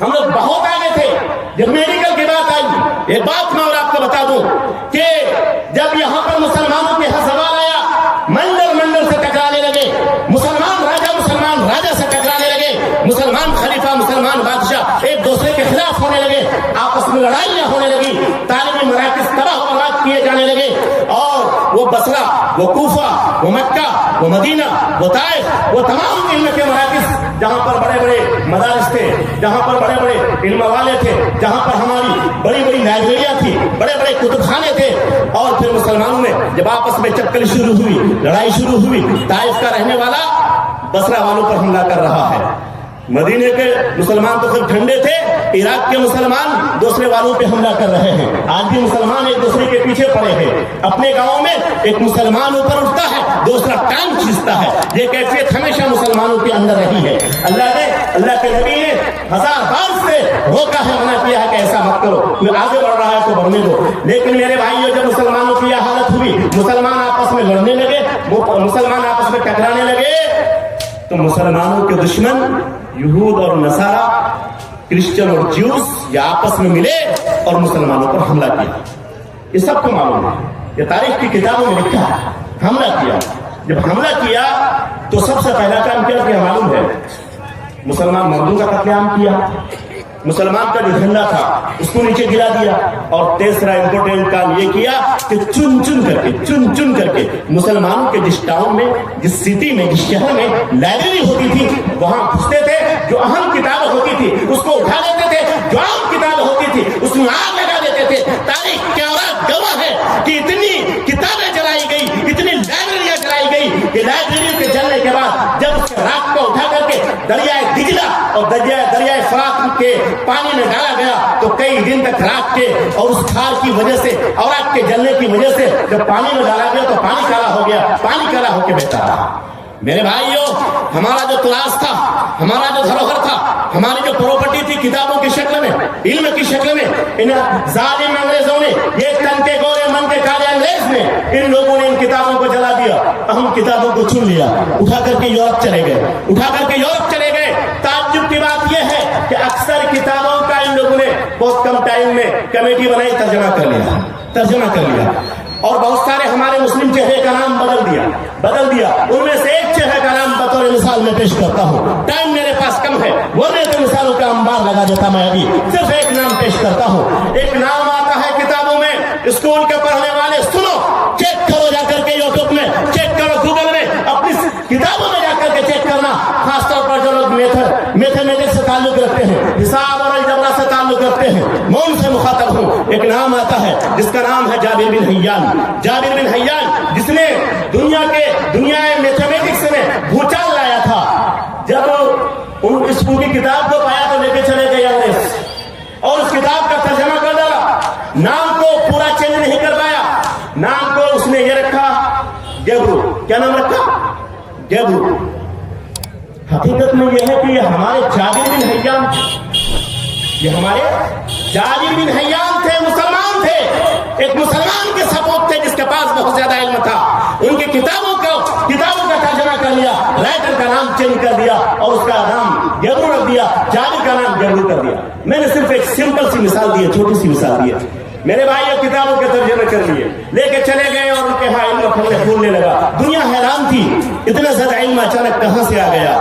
ہم لوگ بہت آگے تھے. جب میڈیکل کی بات آئی، ایک بات میں اور آپ کو بتا دوں کہ جب یہاں پر مسلمانوں کے یہاں سوال آیا، منڈل منڈل سے ٹکرانے لگے، مسلمان راجا سے ٹکرانے لگے، مسلمان خلیفہ مسلمان بادشاہ ایک دوسرے کے خلاف ہونے لگے، آپس میں لڑائیاں ہونے لگی، تعلیمی مراکز تباہ و برباد کیے جانے لگے، اور وہ بصرہ، وہ کوفہ، وہ مکہ، وہ مدینہ، وہ طائف، وہ تمام علم کے مراکز جہاں پر بڑے بڑے مدارس تھے، جہاں پر بڑے بڑے علم والے تھے، جہاں پر ہماری بڑی بڑی لائبریریاں تھی، بڑے بڑے کتب خانے تھے، اور پھر مسلمانوں میں جب آپس میں چکر شروع ہوئی، لڑائی شروع ہوئی، طائف کا رہنے والا بصرہ والوں پر حملہ کر رہا ہے، مدینے کے مسلمان تو پھر ٹھنڈے تھے، عراق کے مسلمان دوسرے والوں پہ حملہ کر رہے ہیں. آج بھی مسلمان ایک دوسرے کے پیچھے پڑے ہیں. اپنے گاؤں میں ایک مسلمان اوپر اٹھتا ہے، دوسرا ٹانگ کھینچتا ہے. یہ کیفیت ہمیشہ مسلمانوں کے اندر رہی ہے. اللہ کے نبی نے 1000 بار سے روکا ہے، منع کیا ہے کہ ایسا مت کرو. کوئی آگے بڑھ رہا ہے تو بڑھنے دو. لیکن میرے بھائیوں، جب مسلمانوں کی یہ حالت ہوئی، مسلمان آپس میں لڑنے لگے، مسلمان آپس میں ٹکرانے لگے، تو مسلمانوں کے دشمن یہود اور نصارہ، کرسچن اور جیوس، یہ آپس میں ملے اور مسلمانوں پر حملہ کیا. یہ سب کو معلوم ہے، یہ تاریخ کی کتابوں میں لکھا ہے. حملہ کیا. جب حملہ کیا تو سب سے پہلا کام کیا کہ معلوم ہے، مسلمان مردوں کا قتل عام کیا. مسلمان کا جو جھنڈا تھا اس کو نیچے گرا دیا. اور تیسرا امپورٹنٹ کام یہ کیا کہ چن چن کر کے مسلمانوں کے جس ٹاؤن میں، جس سٹی میں، جس شہر میں لائبریری ہوتی تھی، وہاں گھستے تھے. جو اہم کتاب ہوتی تھی اس کو اٹھا لیتے تھے، جو عام کتاب ہوتی تھی اس میں آگ لگا دیتے تھے. تاریخ کیا گواہ ہے کہ اتنی کتابیں جلائی گئی، اتنی لائبریریاں جلائی گئی کہ لائبریری کے جلنے کے بعد جب اس راک کو اٹھا کر کے دریائے دجلہ اور دریائے فرات کے پانی میں ڈالا گیا تو کئی دن تک راک کے اور اس کھار کی وجہ سے اور آگ کے جلنے کی وجہ سے جب پانی میں ڈالا گیا تو پانی کالا ہو گیا، پانی کالا ہو کے بہتا رہا. میرے بھائیوں، ہمارا جو تراث تھا، ہمارا جو دھروہر تھا، ہماری جو پراپرٹی تھی کتابوں کی شکل میں، علم کی شکل میں، ان ظالم انگریزوں نے، یہ تن کے گورے من کے کالے انگریز نے، ان لوگوں نے ان کتابوں کو جلا دیا. ہم کتابوں کو چن لیا، اٹھا کر کے یورپ چلے گئے. تعجب کی بات یہ ہے کہ اکثر کتابوں کا ان لوگوں نے بہت کم ٹائم میں کمیٹی بنائی، ترجمہ کر لیا. اور بہت سارے ہمارے مسلم چہرے کا نام بدل دیا. ان میں سے ایک چہرے کا نام بطور مثال میں پیش کرتا ہوں. ٹائم میرے پاس کم ہے، ورنہ تو مثالوں کا انبار لگا دیتا. میں ابھی صرف ایک نام پیش کرتا ہوں. ایک نام آتا ہے کتابوں میں، اسکول کے پڑھنے والے سنو، چیک کرو جا کر کے یوٹیوب میں، چیک کرو گوگل میں، اپنی کتابوں میں جا کر کے چیک کرنا. خاص طور پر جو لوگ میتھمیٹکس سے تعلق رکھتے ہیں، حساب اور الجبرا سے تعلق رکھتے ہیں، میں ان سے مخاطب ہوں. ایک نام آتا ہے جس کا نام ہے جابر بن حیان، جس نے دنیا میتھمیٹکس میں بھوچال لایا تھا. جب اس کی کتاب کو پایا تو لے کے چلے گئے انگریز اور اس کتاب کا ترجمہ کر ڈالا. نام کو پورا چینج نہیں کر پایا. نام کو اس نے یہ رکھا گیبرو. کیا نام رکھا؟ گیبرو. حقیقت میں یہ ہے کہ یہ ہمارے جابر بن حیان تھے، مسلمان تھے. ایک مسلمان کے سپورٹ تھے جس کے پاس بہت زیادہ علم تھا. ان کی کتابوں کا ترجمہ کر لیا، رائٹر کا نام چینج کر دیا اور اس کا نام گیبرو رکھ دیا، جابر کا نام گیبرو کر دیا. میں نے صرف ایک سمپل سی مثال دی ہے، چھوٹی سی مثال دی ہے. میرے بھائی کتابوں کے ترجمے کر لیے، لے کے چلے گئے اور ان کے علم پھولنے لگا. دنیا حیران تھی، اتنا زیادہ علم اچانک کہاں سے آ گیا.